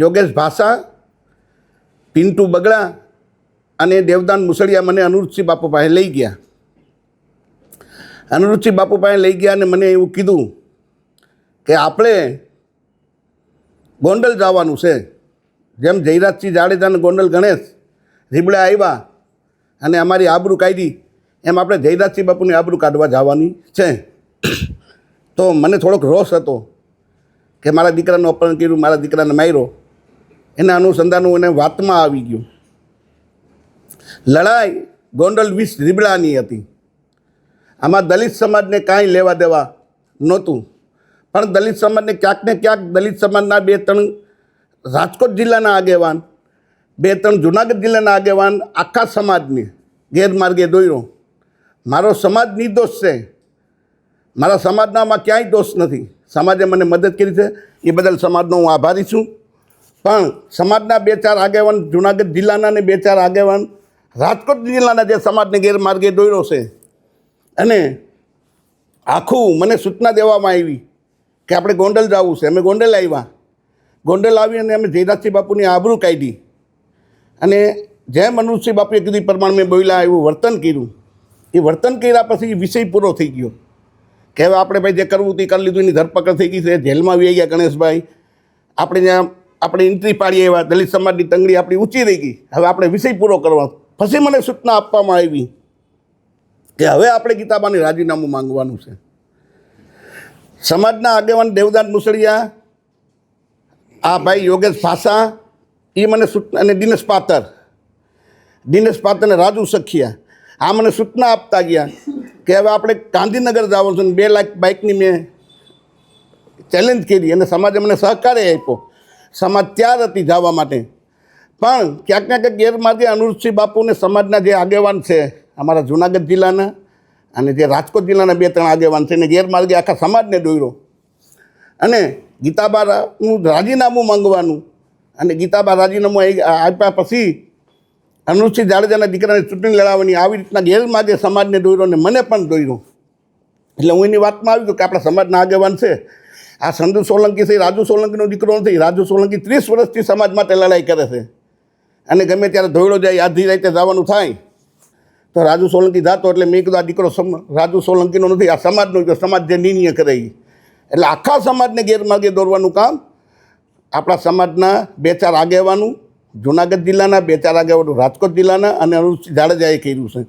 યોગેશ ભાષા, પિન્ટુ બગડા અને દેવદાન મુસળિયા મને અનિરુદ્ધસિંહ બાપુ પાસે લઈ ગયા. અનિરુદ્ધસિંહ બાપુ પાસે લઈ ગયા અને મને એવું કીધું કે આપણે ગોંડલ જવાનું છે. જેમ જયરાજસિંહ જાડેજા અને ગોંડલ ગણેશ રીબડા આવ્યા અને અમારી આબરૂ કાઢી, એમ આપણે જયરાજસિંહ બાપુની આબરૂ કાઢવા જવાની છે. તો મને થોડોક રોષ હતો કે મારા દીકરાનું અપહરણ કર્યું, મારા દીકરાને માર્યો. એના અનુસંધાનું એને વાતમાં આવી ગયું. લડાઈ ગોંડલ 20 રીબડાની હતી. આમાં દલિત સમાજને કાંઈ લેવા દેવા નહોતું, પણ દલિત સમાજને ક્યાંક ને ક્યાંક દલિત સમાજના 2-3 રાજકોટ જિલ્લાના આગેવાન, 2-3 જુનાગઢ જિલ્લાના આગેવાન આખા સમાજને ગેરમાર્ગે દોર્યો. મારો સમાજ નિર્દોષ છે, મારા સમાજનામાં ક્યાંય દોષ નથી. સમાજે મને મદદ કરી છે, એ બદલ સમાજનો હું આભારી છું. પણ સમાજના 2-4 આગેવાન જુનાગઢ જિલ્લાના ને 2-4 આગેવાન રાજકોટ જિલ્લાના જે સમાજને ગેરમાર્ગે દોર્યો છે, અને આખું મને સૂચના દેવામાં આવી કે આપણે ગોંડલ જવું છે. અમે ગોંડલ આવ્યા. ગોંડલ આવી અને અમે જયરાજસિંહ બાપુની આબરૂ કાઢી અને જેમ અનિરુદ્ધસિંહ બાપુએ કીધું પ્રમાણે મેં બોલ્યા એવું વર્તન કર્યું. એ વર્તન કર્યા પછી વિષય પૂરો થઈ ગયો કે હવે આપણે ભાઈ જે કરવું તે કરી લીધું. એની ધરપકડ થઈ ગઈ છે, જેલમાં આવી ગયા ગણેશભાઈ. આપણે ત્યાં આપણે એન્ટ્રી પાડીએ એવા દલિત સમાજની તંગડી આપણી ઊંચી રહી ગઈ. હવે આપણે વિષય પૂરો કરવાનો. પછી મને સૂચના આપવામાં આવી કે હવે આપણે ગીતાબાને રાજીનામું માંગવાનું છે. સમાજના આગેવાન દેવદાન મુસળિયા, આ ભાઈ યોગેશ ભાષા, એ મને સૂચના, અને દિનેશ પાત્ર અને રાજુ સખિયા, આ મને સૂચના આપતા ગયા કે હવે આપણે ગાંધીનગર જવાનું છે. 2 લાખ બાઇકની મેં ચેલેન્જ કરી અને સમાજે મને સહકારે આપ્યો. સમાજ તૈયાર હતી જવા માટે. પણ ક્યાંક ને ક્યાંક ગેરમાર્ગે અનિરુદ્ધસિંહ બાપુને સમાજના જે આગેવાન છે, અમારા જુનાગઢ જિલ્લાના અને જે રાજકોટ જિલ્લાના 2-3 આગેવાન છે, એને ગેરમાર્ગે આખા સમાજને દોર્યો. અને ગીતાબાનું રાજીનામું માંગવાનું, અને ગીતાબા રાજીનામું આપ્યા પછી અનિરુદ્ધસિંહ જાડેજાના દીકરાને ચૂંટણી લડાવવાની, આવી રીતના ગેરમાર્ગે સમાજને દોર્યો અને મને પણ દોર્યો. એટલે હું એની વાતમાં આવી ગયો કે આપણા સમાજના આગેવાન છે. આ સંધુ સોલંકી છે, રાજુ સોલંકીનો દીકરો નથી. રાજુ સોલંકી 30 વર્ષથી સમાજ માટે લડાઈ કરે છે, અને ગમે ત્યારે ધોયડો જાય, આધી રાતે જવાનું થાય તો રાજુ સોલંકી જાતો. એટલે મેં કીધું આ દીકરો રાજુ સોલંકીનો નથી, આ સમાજનો. સમાજ જે નિર્ણય કરે એટલે આખા સમાજને ગેરમાર્ગે દોરવાનું કામ આપણા સમાજના 2-4 આગેવાનું, જુનાગઢ જિલ્લાના 2-4 આગેવાનો રાજકોટ જિલ્લાના અને અનિરુદ્ધસિંહ જાડેજાએ કર્યું છે.